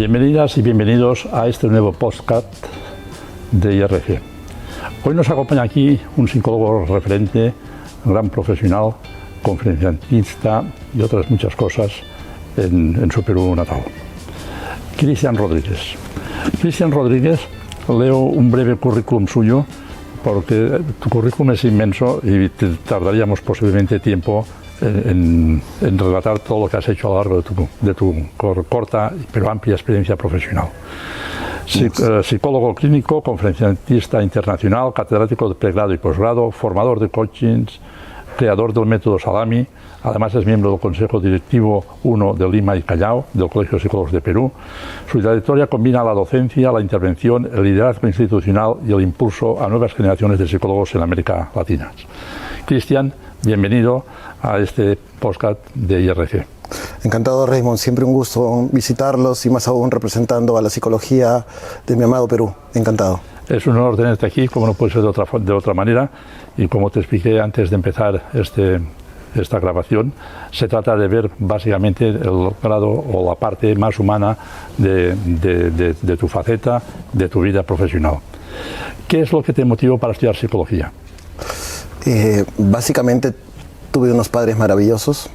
Bienvenidas y bienvenidos a este nuevo podcast de IRC. Hoy nos acompaña aquí un psicólogo referente, un gran profesional, conferencista y otras muchas cosas en su Perú natal. Cristian Rodríguez. Cristian Rodríguez, leo un breve currículum suyo porque tu currículum es inmenso y tardaríamos posiblemente tiempo en relatar todo lo que has hecho a lo largo de tu corta pero amplia experiencia profesional. Psicólogo clínico, conferencista internacional, catedrático de pregrado y posgrado, formador de coachings, creador del método Salami. Además es miembro del Consejo Directivo 1 de Lima y Callao, del Colegio de Psicólogos de Perú. Su trayectoria combina la docencia, la intervención, el liderazgo institucional y el impulso a nuevas generaciones de psicólogos en América Latina. Cristian, bienvenido a este podcast de IRC. Encantado, Raymond. Siempre un gusto visitarlos y más aún representando a la psicología de mi amado Perú. Encantado. Es un honor tenerte aquí, como no puede ser de otra manera. Y como te expliqué antes de empezar esta grabación, se trata de ver básicamente el grado o la parte más humana de tu faceta, de tu vida profesional. ¿Qué es lo que te motivó para estudiar psicología? Básicamente tuve unos padres maravillosos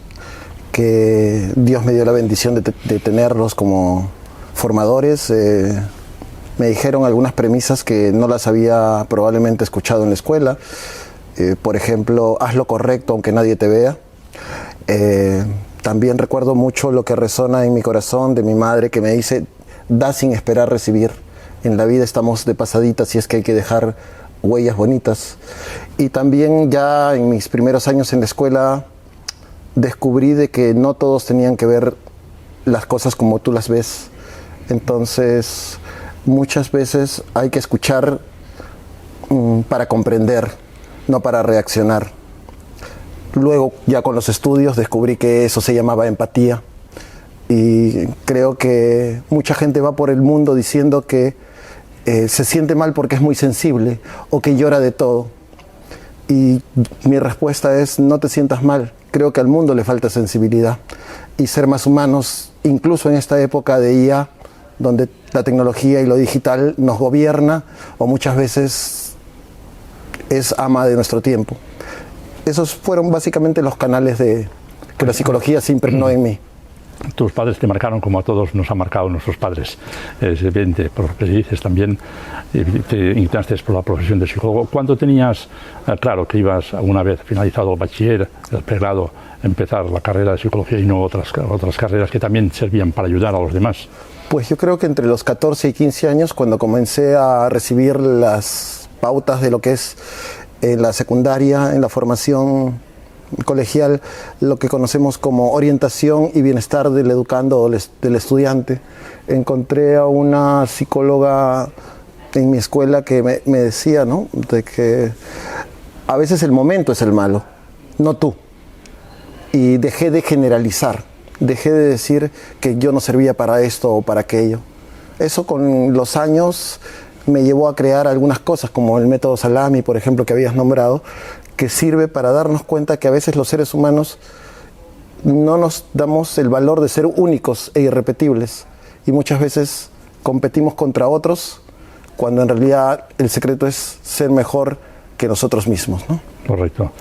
que Dios me dio la bendición de tenerlos como formadores. Me dijeron algunas premisas que no las había probablemente escuchado en la escuela. Por ejemplo, haz lo correcto aunque nadie te vea. También recuerdo mucho lo que resona en mi corazón de mi madre, que me dice: da sin esperar recibir. En la vida estamos de pasaditas y es que hay que dejar huellas bonitas. Y también ya en mis primeros años en la escuela descubrí de que no todos tenían que ver las cosas como tú las ves. Entonces muchas veces hay que escuchar para comprender, no para reaccionar. Luego, ya con los estudios, descubrí que eso se llamaba empatía. Y creo que mucha gente va por el mundo diciendo que se siente mal porque es muy sensible o que llora de todo. Y mi respuesta es: no te sientas mal. Creo que al mundo le falta sensibilidad y ser más humanos, incluso en esta época de IA, donde la tecnología y lo digital nos gobierna o muchas veces es ama de nuestro tiempo. Esos fueron básicamente los canales que la psicología se impregnó en mí. Tus padres te marcaron como a todos nos han marcado nuestros padres. Es evidente, por lo que dices también, te inclinaste por la profesión de psicólogo. ¿Cuándo tenías claro que ibas, una vez finalizado el bachiller, el pregrado, empezar la carrera de psicología y no otras carreras que también servían para ayudar a los demás? Pues yo creo que entre los 14 y 15 años, cuando comencé a recibir las pautas de lo que es en la secundaria, en la formación colegial, lo que conocemos como orientación y bienestar del educando o del estudiante, encontré a una psicóloga en mi escuela que me decía, ¿no?, de que a veces el momento es el malo, no tú. Y dejé de generalizar, dejé de decir que yo no servía para esto o para aquello. Eso con los años me llevó a crear algunas cosas, como el método Salami, por ejemplo, que habías nombrado, que sirve para darnos cuenta que a veces los seres humanos no nos damos el valor de ser únicos e irrepetibles. Y muchas veces competimos contra otros, cuando en realidad el secreto es ser mejor que nosotros mismos, ¿no? Correcto.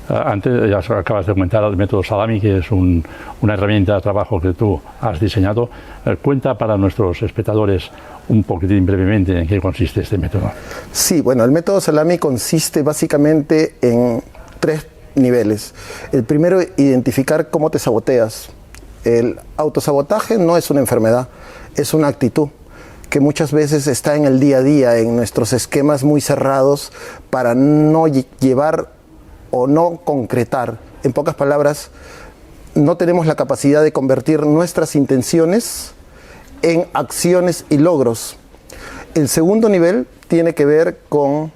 Antes ya acabas de comentar el método Salami, que es una herramienta de trabajo que tú has diseñado. Cuenta para nuestros espectadores un poquitín brevemente en qué consiste este método. Sí, bueno, el método Salami consiste básicamente en 3 niveles. El primero, identificar cómo te saboteas. El autosabotaje no es una enfermedad, es una actitud que muchas veces está en el día a día, en nuestros esquemas muy cerrados para no llevar o no concretar. En pocas palabras, no tenemos la capacidad de convertir nuestras intenciones en acciones y logros. El segundo nivel tiene que ver con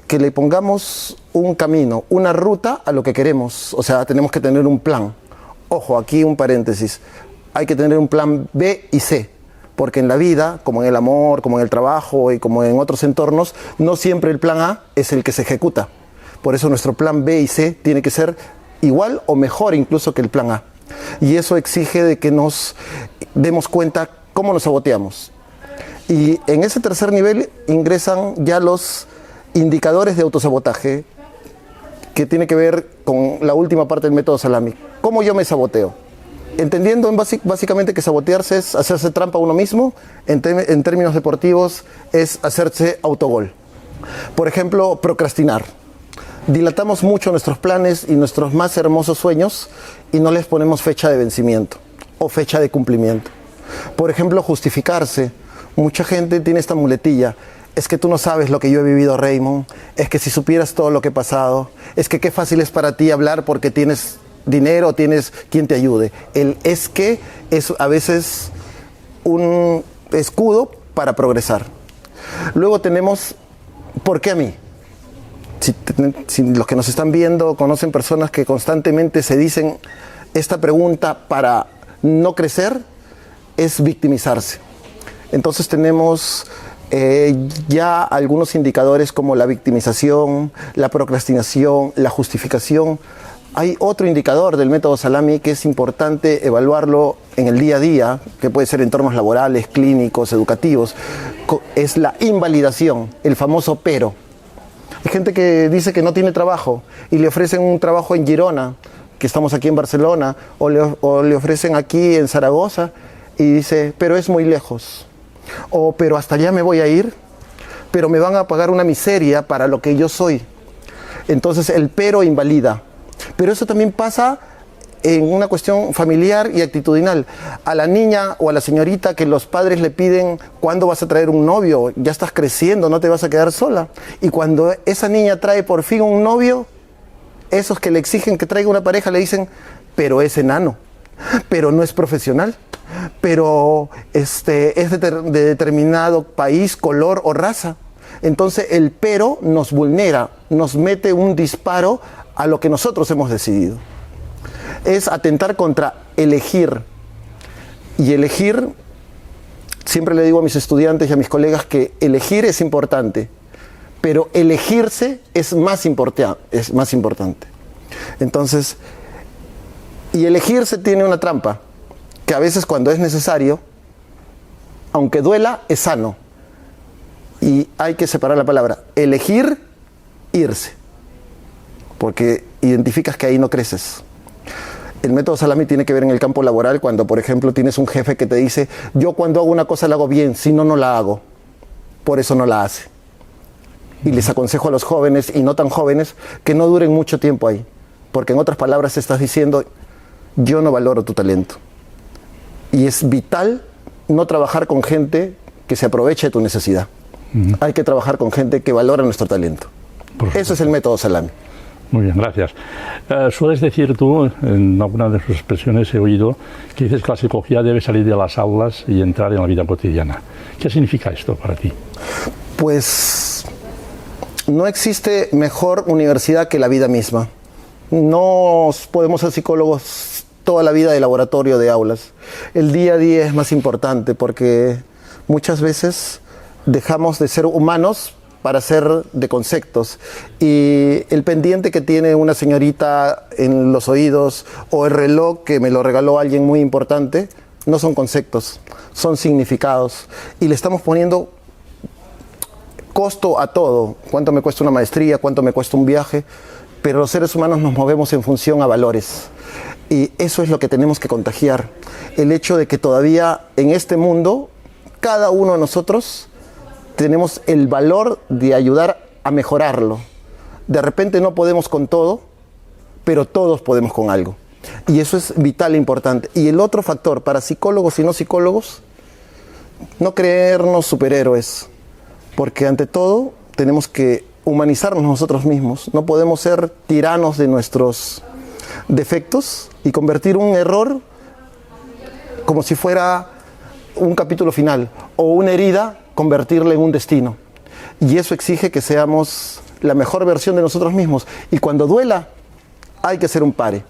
que le pongamos un camino, una ruta a lo que queremos. O sea, tenemos que tener un plan. Ojo, aquí un paréntesis. Hay que tener un plan B y C, porque en la vida, como en el amor, como en el trabajo y como en otros entornos, no siempre el plan A es el que se ejecuta. Por eso nuestro plan B y C tiene que ser igual o mejor incluso que el plan A. Y eso exige de que nos demos cuenta cómo nos saboteamos. Y en ese tercer nivel ingresan ya los indicadores de autosabotaje, que tiene que ver con la última parte del método Salami. ¿Cómo yo me saboteo? Entendiendo básicamente que sabotearse es hacerse trampa a uno mismo, en términos deportivos es hacerse autogol. Por ejemplo, procrastinar. Dilatamos mucho nuestros planes y nuestros más hermosos sueños y no les ponemos fecha de vencimiento o fecha de cumplimiento. Por ejemplo, justificarse. Mucha gente tiene esta muletilla. Es que tú no sabes lo que yo he vivido, Raymond. Es que si supieras todo lo que he pasado. Es que qué fácil es para ti hablar porque tienes dinero, tienes quien te ayude. El es que es a veces un escudo para progresar. Luego tenemos, ¿por qué a mí? Si los que nos están viendo conocen personas que constantemente se dicen esta pregunta para no crecer, es victimizarse. Entonces tenemos ya algunos indicadores como la victimización, la procrastinación, la justificación. Hay otro indicador del método Salami que es importante evaluarlo en el día a día, que puede ser entornos laborales, clínicos, educativos, es la invalidación, el famoso pero. Hay gente que dice que no tiene trabajo y le ofrecen un trabajo en Girona, que estamos aquí en Barcelona, o le ofrecen aquí en Zaragoza y dice, pero es muy lejos. O pero hasta allá me voy a ir, pero me van a pagar una miseria para lo que yo soy. Entonces el pero invalida. Pero eso también pasa en una cuestión familiar y actitudinal. A la niña o a la señorita que los padres le piden, ¿cuándo vas a traer un novio? Ya estás creciendo, no te vas a quedar sola. Y cuando esa niña trae por fin un novio, esos que le exigen que traiga una pareja le dicen, pero es enano, pero no es profesional, pero es de determinado país, color o raza. Entonces el pero nos vulnera, nos mete un disparo a lo que nosotros hemos decidido. Es atentar contra elegir. Y elegir, siempre le digo a mis estudiantes y a mis colegas que elegir es importante, pero elegirse es más importante. Entonces, y elegirse tiene una trampa, que a veces cuando es necesario, aunque duela, es sano. Y hay que separar la palabra elegir, irse, porque identificas que ahí no creces. El método Salami tiene que ver en el campo laboral cuando, por ejemplo, tienes un jefe que te dice, yo cuando hago una cosa la hago bien, si no, no la hago. Por eso no la hace. Y les aconsejo a los jóvenes y no tan jóvenes que no duren mucho tiempo ahí. Porque en otras palabras estás diciendo, yo no valoro tu talento. Y es vital no trabajar con gente que se aproveche de tu necesidad. Hay que trabajar con gente que valora nuestro talento. Eso es el método Salami. Muy bien, gracias. Sueles decir tú, en alguna de sus expresiones he oído, que dices que la psicología debe salir de las aulas y entrar en la vida cotidiana. ¿Qué significa esto para ti? Pues no existe mejor universidad que la vida misma. No podemos ser psicólogos toda la vida de laboratorio, de aulas. El día a día es más importante porque muchas veces dejamos de ser humanos para ser de conceptos, y el pendiente que tiene una señorita en los oídos o el reloj que me lo regaló alguien muy importante no son conceptos, son significados, y le estamos poniendo costo a todo. ¿Cuánto me cuesta una maestría? ¿Cuánto me cuesta un viaje? Pero los seres humanos nos movemos en función a valores, y eso es lo que tenemos que contagiar. El hecho de que todavía en este mundo cada uno de nosotros tenemos el valor de ayudar a mejorarlo. De repente no podemos con todo, pero todos podemos con algo. Y eso es vital e importante. Y el otro factor, para psicólogos y no psicólogos, no creernos superhéroes. Porque ante todo tenemos que humanizarnos nosotros mismos. No podemos ser tiranos de nuestros defectos y convertir un error como si fuera un capítulo final, o una herida convertirla en un destino. Y eso exige que seamos la mejor versión de nosotros mismos. Y cuando duela, hay que hacer un pare.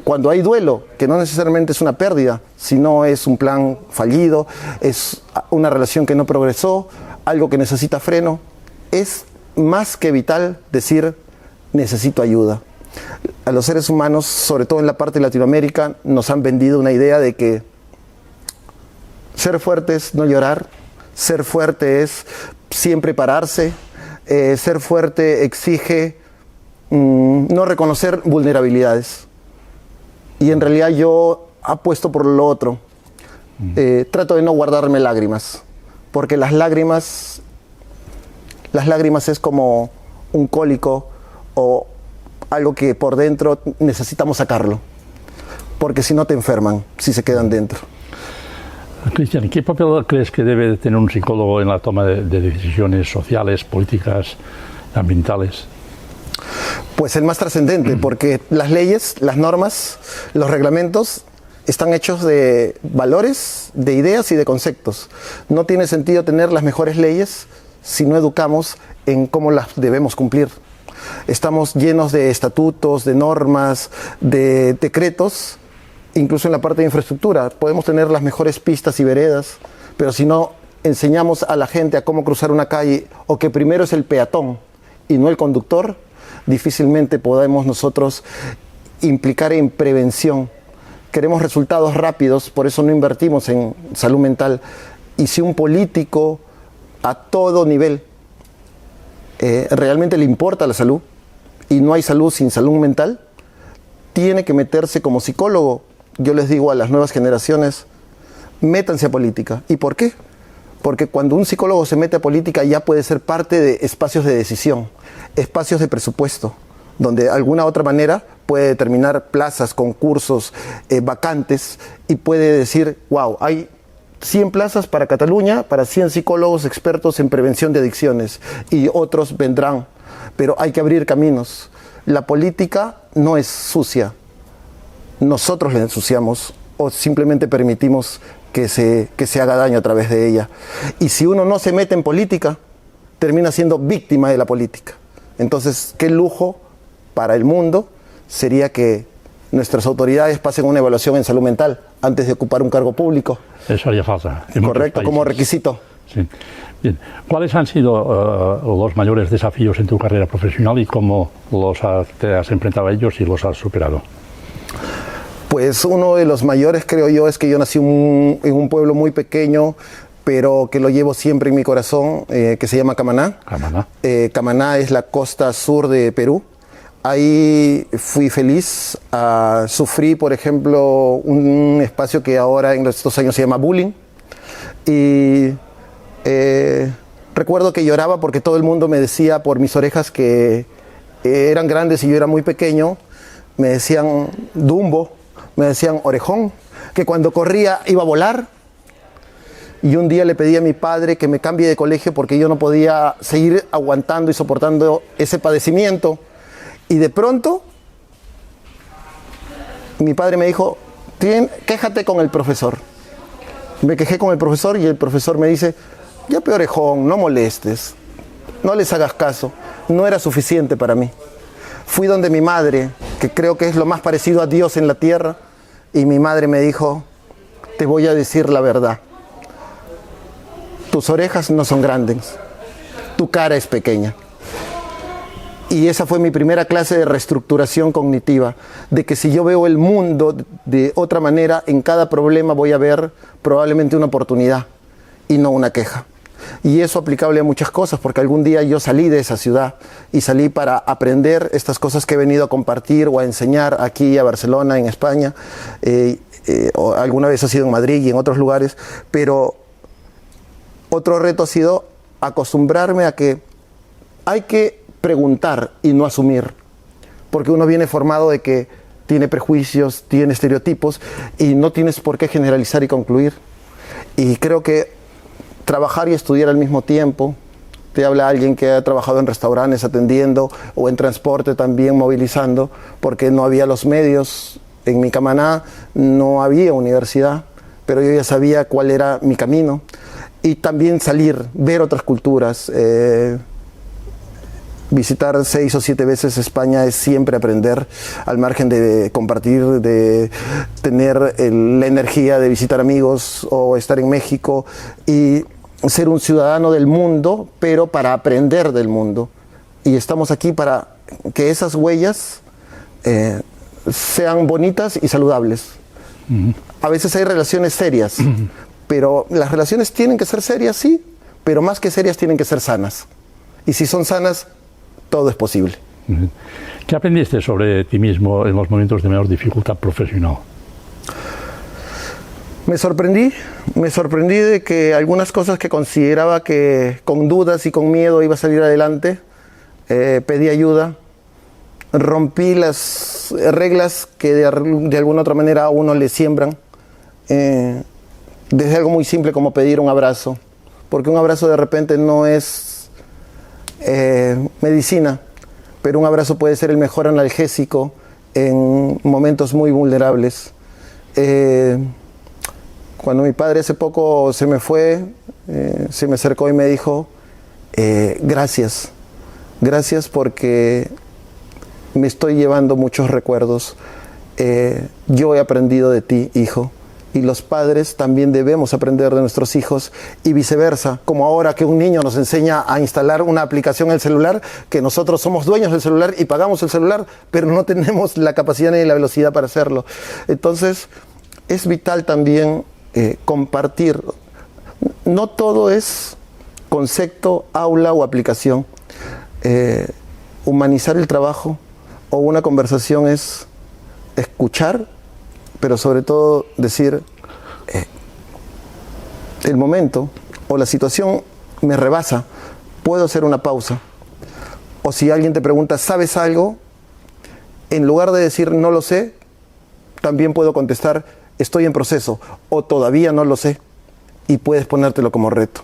Cuando hay duelo, que no necesariamente es una pérdida, sino es un plan fallido, es una relación que no progresó, algo que necesita freno, es más que vital decir, necesito ayuda. A los seres humanos, sobre todo en la parte de Latinoamérica, nos han vendido una idea de que Ser fuerte es no llorar, ser fuerte es siempre pararse, ser fuerte exige no reconocer vulnerabilidades. Y en realidad yo apuesto por lo otro. Trato de no guardarme lágrimas, porque las lágrimas es como un cólico o algo que por dentro necesitamos sacarlo, porque si no te enferman, si se quedan dentro. Cristian, ¿qué papel crees que debe tener un psicólogo en la toma de decisiones sociales, políticas, ambientales? Pues el más trascendente, porque las leyes, las normas, los reglamentos están hechos de valores, de ideas y de conceptos. No tiene sentido tener las mejores leyes si no educamos en cómo las debemos cumplir. Estamos llenos de estatutos, de normas, de decretos, incluso en la parte de infraestructura. Podemos tener las mejores pistas y veredas, pero si no enseñamos a la gente a cómo cruzar una calle, o que primero es el peatón y no el conductor, difícilmente podemos nosotros implicar en prevención. Queremos resultados rápidos, por eso no invertimos en salud mental. Y si un político a todo nivel realmente le importa la salud, y no hay salud sin salud mental, tiene que meterse como psicólogo. Yo les digo a las nuevas generaciones, métanse a política. ¿Y por qué? Porque cuando un psicólogo se mete a política ya puede ser parte de espacios de decisión, espacios de presupuesto, donde de alguna otra manera puede determinar plazas, concursos, vacantes, y puede decir, wow, hay 100 plazas para Cataluña, para 100 psicólogos expertos en prevención de adicciones, y otros vendrán, pero hay que abrir caminos. La política no es sucia, nosotros la ensuciamos o simplemente permitimos que se haga daño a través de ella. Y si uno no se mete en política, termina siendo víctima de la política. Entonces, qué lujo para el mundo sería que nuestras autoridades pasen una evaluación en salud mental antes de ocupar un cargo público. Eso haría falta. Correcto, como requisito. Sí. Bien. ¿Cuáles han sido los mayores desafíos en tu carrera profesional y cómo te has enfrentado a ellos y los has superado? Pues uno de los mayores, creo yo, es que yo nací en un pueblo muy pequeño, pero que lo llevo siempre en mi corazón, que se llama Camaná. Camaná. Camaná es la costa sur de Perú. Ahí fui feliz. Sufrí, por ejemplo, un espacio que ahora en estos años se llama bullying. Y recuerdo que lloraba porque todo el mundo me decía por mis orejas que eran grandes y yo era muy pequeño. Me decían Dumbo, me decían orejón, que cuando corría iba a volar. Y un día le pedí a mi padre que me cambie de colegio porque yo no podía seguir aguantando y soportando ese padecimiento. Y de pronto, mi padre me dijo, quéjate con el profesor. Me quejé con el profesor y el profesor me dice, ya pe orejón, no molestes, no les hagas caso, no era suficiente para mí. Fui donde mi madre, que creo que es lo más parecido a Dios en la tierra, y mi madre me dijo, te voy a decir la verdad. Tus orejas no son grandes, tu cara es pequeña. Y esa fue mi primera clase de reestructuración cognitiva, de que si yo veo el mundo de otra manera, en cada problema voy a ver probablemente una oportunidad y no una queja. Y eso aplicable a muchas cosas, porque algún día yo salí de esa ciudad y salí para aprender estas cosas que he venido a compartir o a enseñar aquí a Barcelona, en España, o alguna vez ha sido en Madrid y en otros lugares, pero otro reto ha sido acostumbrarme a que hay que preguntar y no asumir, porque uno viene formado de que tiene prejuicios, tiene estereotipos y no tienes por qué generalizar y concluir. Y creo que trabajar y estudiar al mismo tiempo, te habla alguien que ha trabajado en restaurantes atendiendo o en transporte también movilizando, porque no había los medios. En mi Camaná no había universidad, pero yo ya sabía cuál era mi camino. Y también salir, ver otras culturas, visitar 6 o 7 veces España es siempre aprender, al margen de compartir, de tener la energía de visitar amigos o estar en México y ser un ciudadano del mundo, pero para aprender del mundo. Y estamos aquí para que esas huellas sean bonitas y saludables. A veces hay relaciones serias, Pero las relaciones tienen que ser serias, sí, pero más que serias tienen que ser sanas. Y si son sanas, todo es posible. ¿Qué aprendiste sobre ti mismo en los momentos de menor dificultad profesional? Me sorprendí de que algunas cosas que consideraba que con dudas y con miedo iba a salir adelante, pedí ayuda, rompí las reglas que de alguna otra manera a uno le siembran, desde algo muy simple como pedir un abrazo, porque un abrazo de repente no es medicina, pero un abrazo puede ser el mejor analgésico en momentos muy vulnerables. Cuando mi padre hace poco se me fue, se me acercó y me dijo, gracias porque me estoy llevando muchos recuerdos. Yo he aprendido de ti, hijo, y los padres también debemos aprender de nuestros hijos y viceversa, como ahora que un niño nos enseña a instalar una aplicación en el celular, que nosotros somos dueños del celular y pagamos el celular, pero no tenemos la capacidad ni la velocidad para hacerlo. Entonces, es vital también compartir. No todo es concepto, aula o aplicación. Humanizar el trabajo o una conversación es escuchar, pero sobre todo decir, el momento o la situación me rebasa, puedo hacer una pausa. O si alguien te pregunta, ¿sabes algo? En lugar de decir no lo sé, también puedo contestar, estoy en proceso o todavía no lo sé, y puedes ponértelo como reto,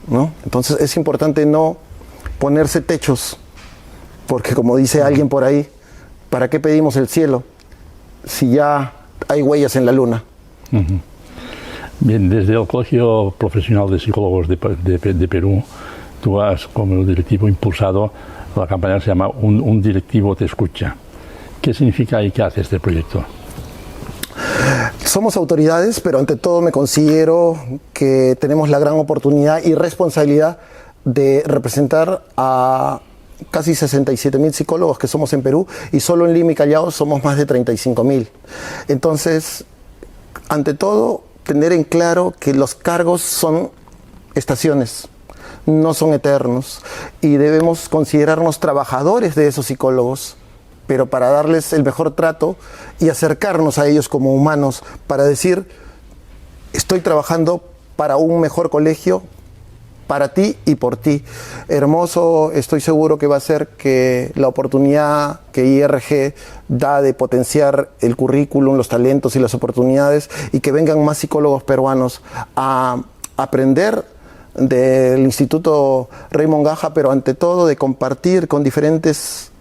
¿no? Entonces es importante no ponerse techos, porque como dice alguien por ahí, ¿para qué pedimos el cielo si ya hay huellas en la luna? Bien, desde el Colegio Profesional de Psicólogos de Perú, tú has como directivo impulsado la campaña que se llama Un directivo te escucha. ¿Qué significa y qué hace este proyecto? Somos autoridades, pero ante todo me considero que tenemos la gran oportunidad y responsabilidad de representar a casi 67.000 psicólogos que somos en Perú, y solo en Lima y Callao somos más de 35.000. Entonces, ante todo, tener en claro que los cargos son estaciones, no son eternos, y debemos considerarnos trabajadores de esos psicólogos, pero para darles el mejor trato y acercarnos a ellos como humanos, para decir, estoy trabajando para un mejor colegio, para ti y por ti. Hermoso, estoy seguro que va a ser que la oportunidad que IRG da de potenciar el currículum, los talentos y las oportunidades, y que vengan más psicólogos peruanos a aprender del Instituto Raymond Gaja, pero ante todo de compartir con diferentes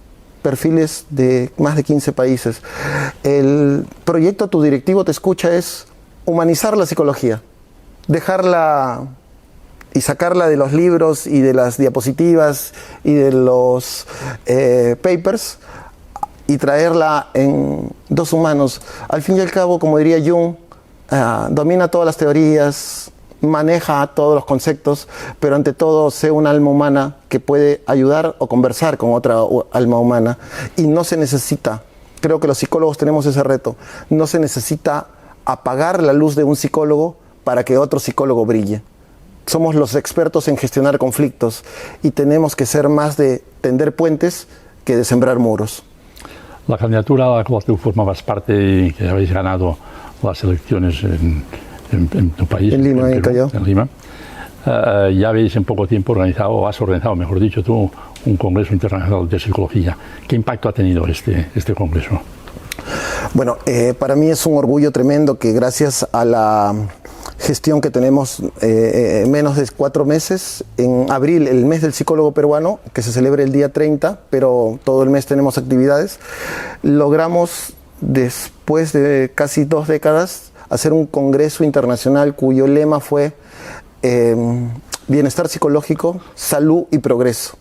perfiles de más de 15 países. El proyecto Tu Directivo Te Escucha es humanizar la psicología, dejarla y sacarla de los libros y de las diapositivas y de los papers, y traerla en dos humanos. Al fin y al cabo, como diría Jung, domina todas las teorías, maneja todos los conceptos, pero ante todo sé un alma humana que puede ayudar o conversar con otra alma humana, y no se necesita, creo que los psicólogos tenemos ese reto, no se necesita apagar la luz de un psicólogo para que otro psicólogo brille. Somos los expertos en gestionar conflictos y tenemos que ser más de tender puentes que de sembrar muros. La candidatura a la cual tú formabas parte y que habéis ganado las elecciones en tu país, en Lima, en Callao. En Lima, ya habéis en poco tiempo organizado, o has organizado, mejor dicho, tú, un Congreso Internacional de Psicología. ¿Qué impacto ha tenido este Congreso? Bueno, para mí es un orgullo tremendo que gracias a la gestión que tenemos menos de 4 meses, en abril, el mes del psicólogo peruano, que se celebra el día 30, pero todo el mes tenemos actividades, logramos, después de casi 2 décadas, hacer un congreso internacional cuyo lema fue bienestar psicológico, salud y progreso.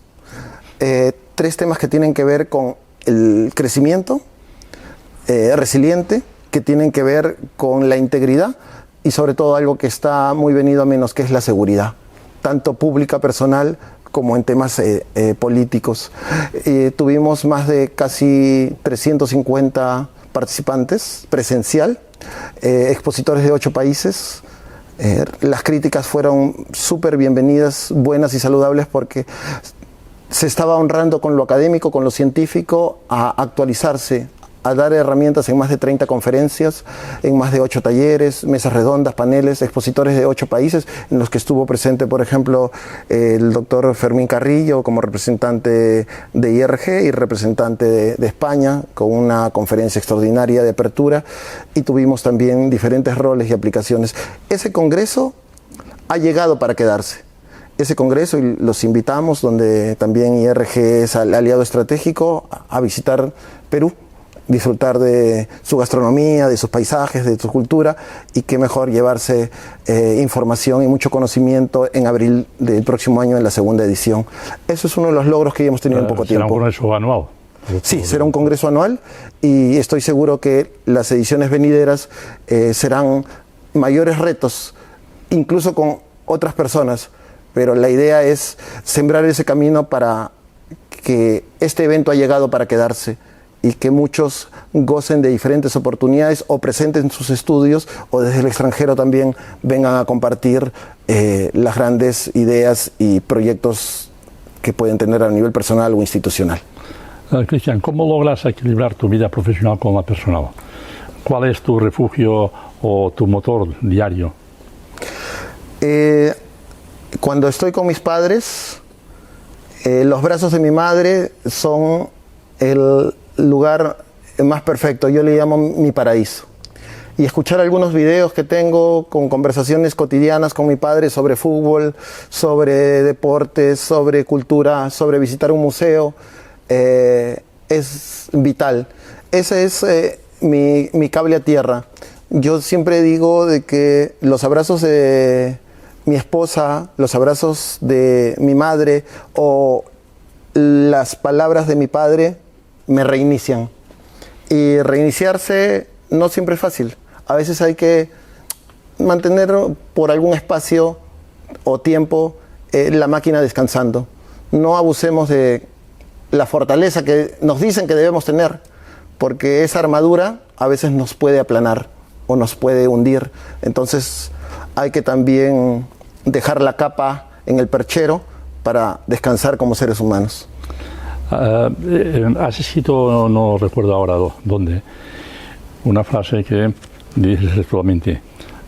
3 temas que tienen que ver con el crecimiento resiliente, que tienen que ver con la integridad, y sobre todo algo que está muy venido a menos, que es la seguridad, tanto pública, personal, como en temas políticos. Tuvimos más de casi 350 participantes presencial, expositores de 8 países, Las críticas fueron súper bienvenidas, buenas y saludables, porque se estaba honrando con lo académico, con lo científico, a actualizarse, a dar herramientas en más de 30 conferencias, en más de 8 talleres, mesas redondas, paneles, expositores de 8 países, en los que estuvo presente, por ejemplo, el doctor Fermín Carrillo como representante de IRG y representante de España, con una conferencia extraordinaria de apertura, y tuvimos también diferentes roles y aplicaciones. Ese congreso ha llegado para quedarse. Ese congreso, y los invitamos, donde también IRG es aliado estratégico, a visitar Perú, disfrutar de su gastronomía, de sus paisajes, de su cultura, y qué mejor llevarse información y mucho conocimiento en abril del próximo año en la segunda edición. Eso es uno de los logros que hemos tenido en poco tiempo. ¿Será un congreso anual? Sí, será un congreso anual, y estoy seguro que las ediciones venideras serán mayores retos, incluso con otras personas, pero la idea es sembrar ese camino para que este evento ha llegado para quedarse, y que muchos gocen de diferentes oportunidades o presenten sus estudios, o desde el extranjero también vengan a compartir las grandes ideas y proyectos que pueden tener a nivel personal o institucional. Cristian, ¿cómo logras equilibrar tu vida profesional con la personal? ¿Cuál es tu refugio o tu motor diario? Cuando estoy con mis padres, los brazos de mi madre son el lugar más perfecto. Yo le llamo mi paraíso. Y escuchar algunos videos que tengo con conversaciones cotidianas con mi padre sobre fútbol, sobre deportes, sobre cultura, sobre visitar un museo, es vital. Ese es mi cable a tierra. Yo siempre digo de que los abrazos de mi esposa, los abrazos de mi madre o las palabras de mi padre me reinician. Y reiniciarse no siempre es fácil. A veces hay que mantener por algún espacio o tiempo la máquina descansando. No abusemos de la fortaleza que nos dicen que debemos tener, porque esa armadura a veces nos puede aplanar o nos puede hundir. Entonces hay que también dejar la capa en el perchero para descansar como seres humanos. Has escrito, no recuerdo ahora dónde, una frase que dices textualmente: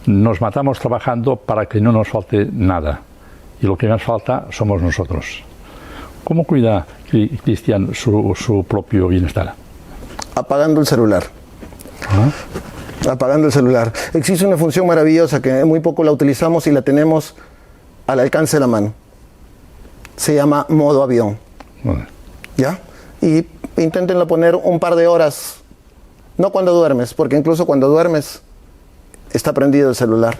nos matamos trabajando para que no nos falte nada, y lo que nos falta somos nosotros. ¿Cómo cuida Cristian su propio bienestar? Apagando el celular. Apagando el celular. Existe una función maravillosa que muy poco la utilizamos y la tenemos al alcance de la mano. Se llama modo avión. Vale. ¿Ya? Y inténtenlo poner un par de horas, no cuando duermes, porque incluso cuando duermes está prendido el celular.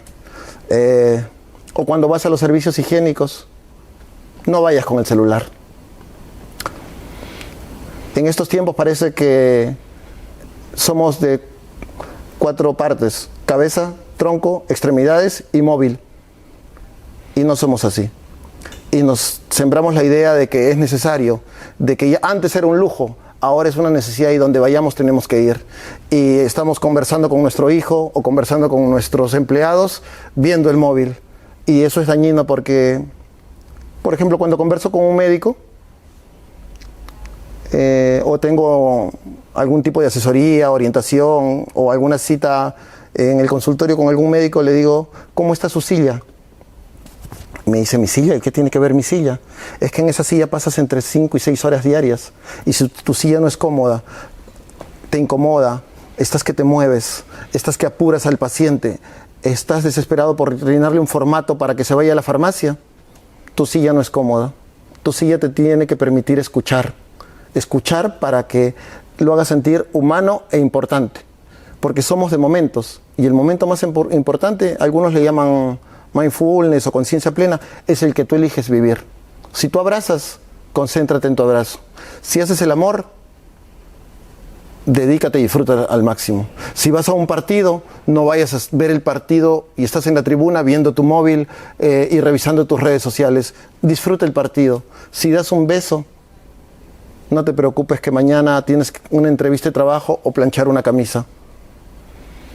O cuando vas a los servicios higiénicos, no vayas con el celular. En estos tiempos parece que somos de 4 partes: cabeza, tronco, extremidades y móvil. Y no somos así. Y nos sembramos la idea de que es necesario, de que ya antes era un lujo, ahora es una necesidad, y donde vayamos tenemos que ir. Y estamos conversando con nuestro hijo o conversando con nuestros empleados viendo el móvil. Y eso es dañino porque, por ejemplo, cuando converso con un médico o tengo algún tipo de asesoría, orientación o alguna cita en el consultorio con algún médico, le digo: ¿cómo está su silla? Me dice: ¿mi silla? ¿Y qué tiene que ver mi silla? Es que en esa silla pasas entre 5 y 6 horas diarias, y si tu silla no es cómoda, te incomoda, estás que te mueves, estás que apuras al paciente, estás desesperado por rellenarle un formato para que se vaya a la farmacia, tu silla no es cómoda. Tu silla te tiene que permitir escuchar para que lo hagas sentir humano e importante, porque somos de momentos, y el momento más importante, algunos le llaman mindfulness o conciencia plena, es el que tú eliges vivir. Si tú abrazas, concéntrate en tu abrazo. Si haces el amor, dedícate y disfruta al máximo. Si vas a un partido, no vayas a ver el partido y estás en la tribuna viendo tu móvil y revisando tus redes sociales. Disfruta el partido. Si das un beso, no te preocupes que mañana tienes una entrevista de trabajo o planchar una camisa.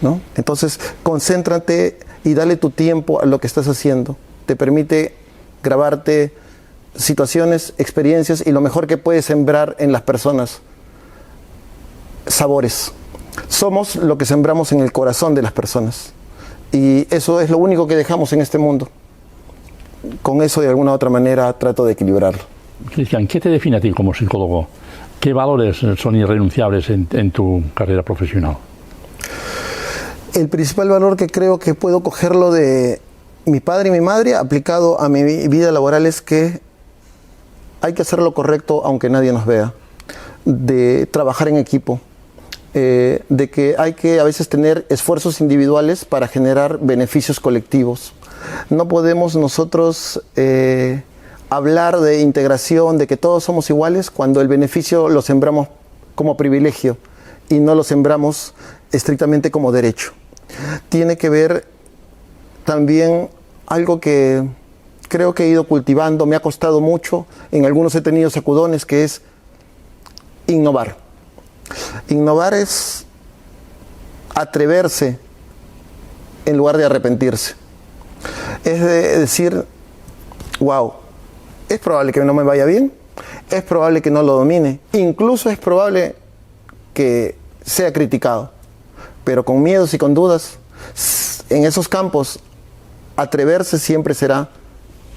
¿no? Entonces, concéntrate y dale tu tiempo a lo que estás haciendo. Te permite grabarte situaciones, experiencias y lo mejor que puedes sembrar en las personas, sabores. Somos lo que sembramos en el corazón de las personas y eso es lo único que dejamos en este mundo. Con eso de alguna u otra manera trato de equilibrarlo. Cristian, ¿qué te define a ti como psicólogo? ¿Qué valores son irrenunciables en tu carrera profesional? El principal valor que creo que puedo cogerlo de mi padre y mi madre aplicado a mi vida laboral es que hay que hacer lo correcto aunque nadie nos vea, de trabajar en equipo, de que hay que a veces tener esfuerzos individuales para generar beneficios colectivos. No podemos nosotros hablar de integración, de que todos somos iguales, cuando el beneficio lo sembramos como privilegio y no lo sembramos estrictamente como derecho. Tiene que ver también algo que creo que he ido cultivando, me ha costado mucho, en algunos he tenido sacudones, que es innovar. Innovar es atreverse en lugar de arrepentirse. Es de decir, wow, es probable que no me vaya bien, es probable que no lo domine, incluso es probable que sea criticado, pero con miedos y con dudas, en esos campos, atreverse siempre será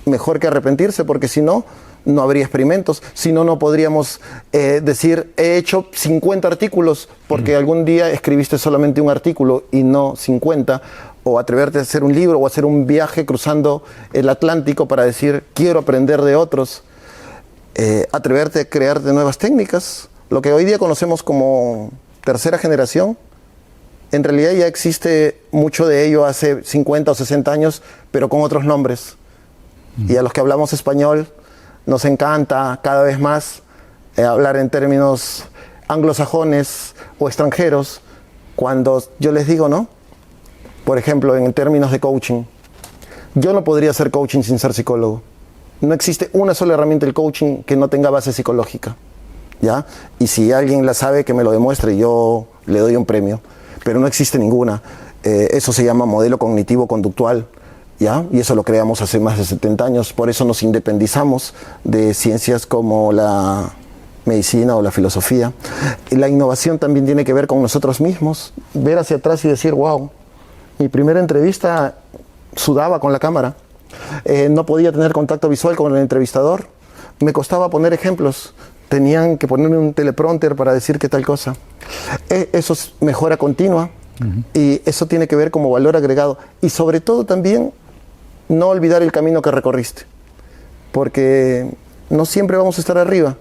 mejor que arrepentirse, porque si no, no habría experimentos, si no, no podríamos decir, he hecho 50 artículos, porque algún día escribiste solamente un artículo y no 50, o atreverte a hacer un libro, o hacer un viaje cruzando el Atlántico para decir, quiero aprender de otros, atreverte a crear de nuevas técnicas, lo que hoy día conocemos como tercera generación, en realidad ya existe mucho de ello hace 50 o 60 años, pero con otros nombres. Y a los que hablamos español nos encanta cada vez más hablar en términos anglosajones o extranjeros, cuando yo les digo, ¿no? Por ejemplo, en términos de coaching, yo no podría hacer coaching sin ser psicólogo. No existe una sola herramienta del coaching que no tenga base psicológica, ¿ya? Y si alguien la sabe, que me lo demuestre, yo le doy un premio. Pero no existe ninguna. Eso se llama modelo cognitivo-conductual, ¿ya? Y eso lo creamos hace más de 70 años. Por eso nos independizamos de ciencias como la medicina o la filosofía. Y la innovación también tiene que ver con nosotros mismos. Ver hacia atrás y decir, wow, mi primera entrevista sudaba con la cámara. No podía tener contacto visual con el entrevistador. Me costaba poner ejemplos. Tenían que ponerme un teleprompter para decir qué tal cosa. Eso es mejora continua y eso tiene que ver como valor agregado. Y sobre todo también no olvidar el camino que recorriste, porque no siempre vamos a estar arriba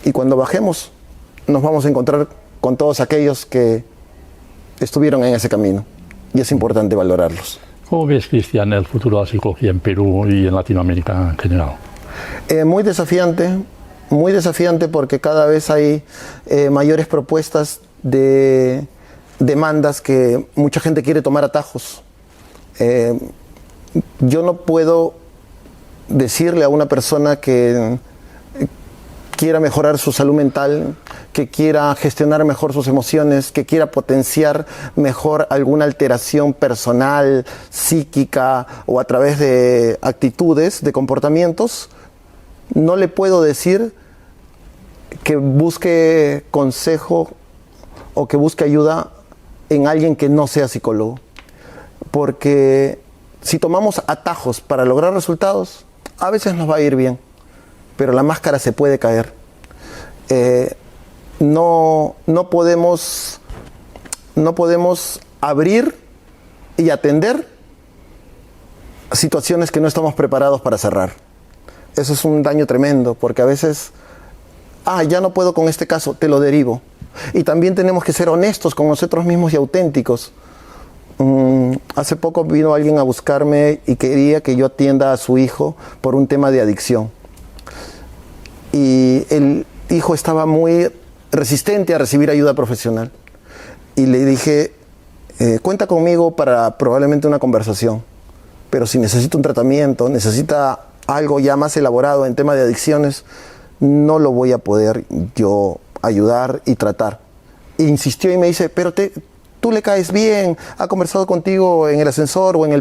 y cuando bajemos nos vamos a encontrar con todos aquellos que estuvieron en ese camino y es importante valorarlos. ¿Cómo ves, Cristian, el futuro de la psicología en Perú y en Latinoamérica en general? Muy desafiante porque cada vez hay mayores propuestas de demandas que mucha gente quiere tomar atajos. Yo no puedo decirle a una persona que quiera mejorar su salud mental, que quiera gestionar mejor sus emociones, que quiera potenciar mejor alguna alteración personal, psíquica o a través de actitudes, de comportamientos, no le puedo decir que busque consejo o que busque ayuda en alguien que no sea psicólogo. Porque si tomamos atajos para lograr resultados, a veces nos va a ir bien, pero la máscara se puede caer. No podemos abrir y atender situaciones que no estamos preparados para cerrar. Eso es un daño tremendo, porque a veces, ya no puedo con este caso, te lo derivo. Y también tenemos que ser honestos con nosotros mismos y auténticos. Hace poco vino alguien a buscarme y quería que yo atienda a su hijo por un tema de adicción. Y el hijo estaba muy resistente a recibir ayuda profesional. Y le dije, cuenta conmigo para probablemente una conversación, pero si necesita un tratamiento, necesita algo ya más elaborado en tema de adicciones, no lo voy a poder yo ayudar y tratar. E insistió y me dice, pero tú le caes bien, ha conversado contigo en el ascensor o en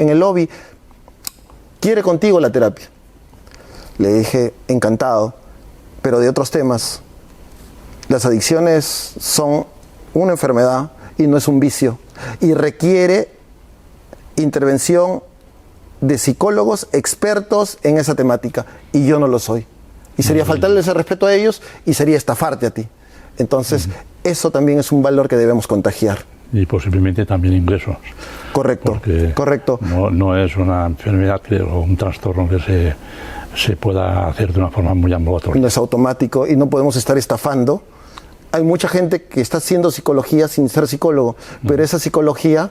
el lobby, quiere contigo la terapia. Le dije, encantado, pero de otros temas. Las adicciones son una enfermedad y no es un vicio, y requiere intervención de psicólogos expertos en esa temática, y yo no lo soy. Y sería faltarle ese respeto a ellos y sería estafarte a ti. Entonces, eso también es un valor que debemos contagiar. Y posiblemente también ingresos. Correcto, correcto. No es una enfermedad o un trastorno que se pueda hacer de una forma muy ambulatoria. No es automático y no podemos estar estafando. Hay mucha gente que está haciendo psicología sin ser psicólogo, pero esa psicología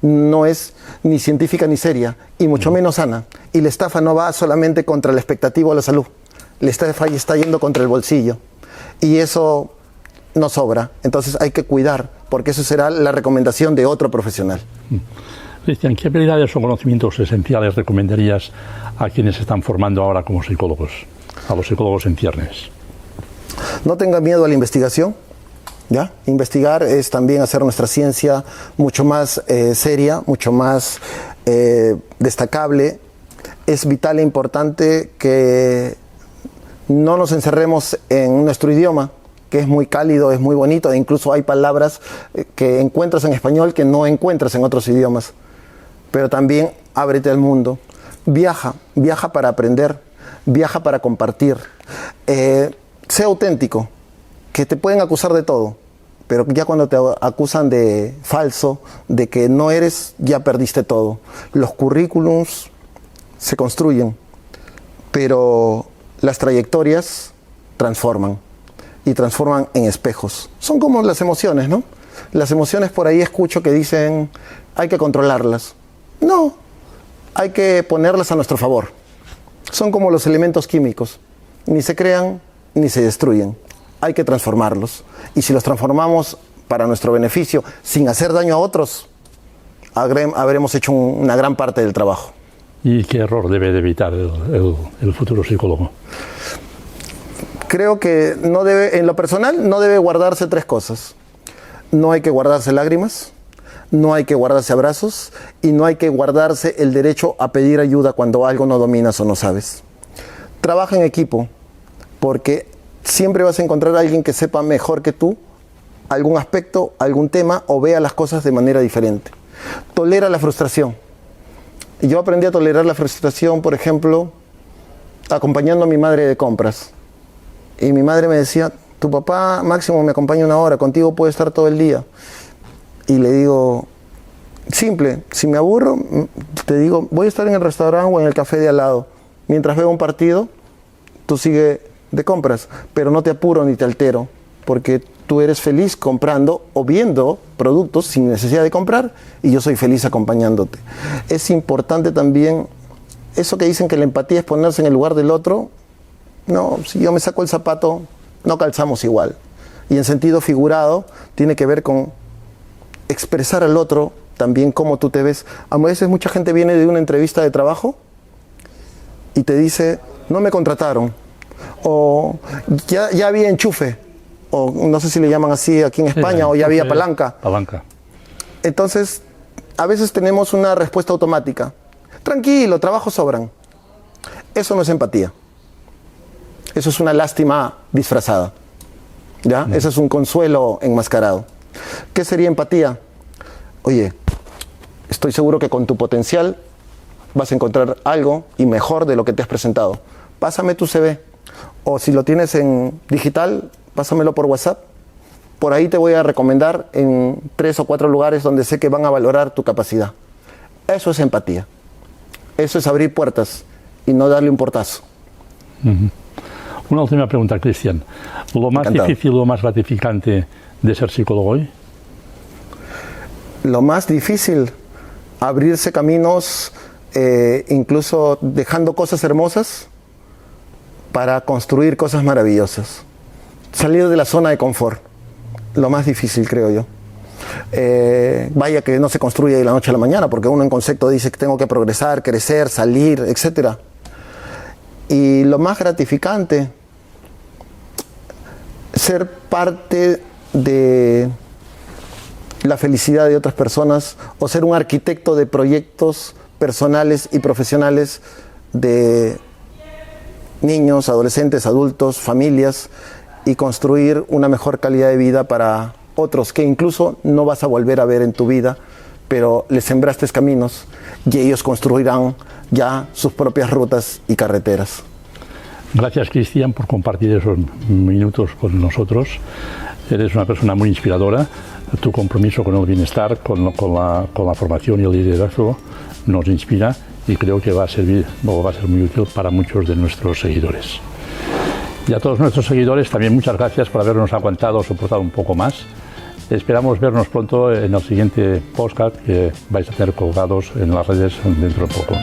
no es ni científica ni seria, y mucho menos sana. Y la estafa no va solamente contra el expectativo a la salud. La estafa está yendo contra el bolsillo. Y eso no sobra. Entonces hay que cuidar, porque eso será la recomendación de otro profesional. Cristian, ¿qué habilidades o conocimientos esenciales recomendarías a quienes se están formando ahora como psicólogos, a los psicólogos en ciernes? No tengan miedo a la investigación. ¿Ya? Investigar es también hacer nuestra ciencia mucho más seria, mucho más destacable. Es vital e importante que no nos encerremos en nuestro idioma, que es muy cálido, es muy bonito, e incluso hay palabras que encuentras en español que no encuentras en otros idiomas. Pero también ábrete al mundo. Viaja para aprender, viaja para compartir. Sé auténtico, que te pueden acusar de todo, pero ya cuando te acusan de falso, de que no eres, ya perdiste todo. Los currículums se construyen, pero las trayectorias transforman, y transforman en espejos. Son como las emociones, ¿no? Las emociones, por ahí escucho que dicen, hay que controlarlas. No, hay que ponerlas a nuestro favor. Son como los elementos químicos, ni se crean ni se destruyen. Hay que transformarlos, y si los transformamos para nuestro beneficio, sin hacer daño a otros, habremos hecho una gran parte del trabajo. ¿Y qué error debe de evitar el futuro psicólogo? Creo que no debe, en lo personal, no debe guardarse tres cosas. No hay que guardarse lágrimas, no hay que guardarse abrazos, y no hay que guardarse el derecho a pedir ayuda cuando algo no dominas o no sabes. Trabaja en equipo, porque siempre vas a encontrar a alguien que sepa mejor que tú algún aspecto, algún tema, o vea las cosas de manera diferente. Tolera la frustración. Yo aprendí a tolerar la frustración, por ejemplo, acompañando a mi madre de compras. Y mi madre me decía, tu papá máximo me acompaña 1 hora, contigo puede estar todo el día. Y le digo, simple, si me aburro, te digo, voy a estar en el restaurante o en el café de al lado. Mientras veo un partido, tú sigue de compras, pero no te apuro ni te altero, porque tú eres feliz comprando o viendo productos sin necesidad de comprar, y yo soy feliz acompañándote. Es importante también eso que dicen que la empatía es ponerse en el lugar del otro. No, si yo me saco el zapato, no calzamos igual. Y en sentido figurado, tiene que ver con expresar al otro también cómo tú te ves. A veces mucha gente viene de una entrevista de trabajo y te dice, no me contrataron, o ya había enchufe, o no sé si le llaman así aquí en España, sí, o ya había palanca. Entonces, a veces tenemos una respuesta automática. Tranquilo, trabajos sobran. Eso no es empatía. Eso es una lástima disfrazada. ¿Ya? Eso es un consuelo enmascarado. ¿Qué sería empatía? Oye, estoy seguro que con tu potencial vas a encontrar algo y mejor de lo que te has presentado. Pásame tu CV. O si lo tienes en digital, pásamelo por WhatsApp. Por ahí te voy a recomendar en 3 o 4 lugares donde sé que van a valorar tu capacidad. Eso es empatía. Eso es abrir puertas y no darle un portazo. Una última pregunta, Cristian. ¿Lo más difícil, lo más gratificante de ser psicólogo hoy? Lo más difícil, abrirse caminos, incluso dejando cosas hermosas para construir cosas maravillosas. Salir de la zona de confort, lo más difícil, creo yo. Vaya que no se construye de la noche a la mañana, porque uno en concepto dice que tengo que progresar, crecer, salir, etc. Y lo más gratificante, ser parte de la felicidad de otras personas o ser un arquitecto de proyectos personales y profesionales de niños, adolescentes, adultos, familias, y construir una mejor calidad de vida para otros que incluso no vas a volver a ver en tu vida, pero les sembraste caminos y ellos construirán ya sus propias rutas y carreteras. Gracias, Cristian, por compartir esos minutos con nosotros. Eres una persona muy inspiradora. Tu compromiso con el bienestar, con la formación y el liderazgo nos inspira y creo que va a ser muy útil para muchos de nuestros seguidores. Y a todos nuestros seguidores también muchas gracias por habernos aguantado, soportado un poco más. Esperamos vernos pronto en el siguiente podcast que vais a tener colgados en las redes dentro de poco.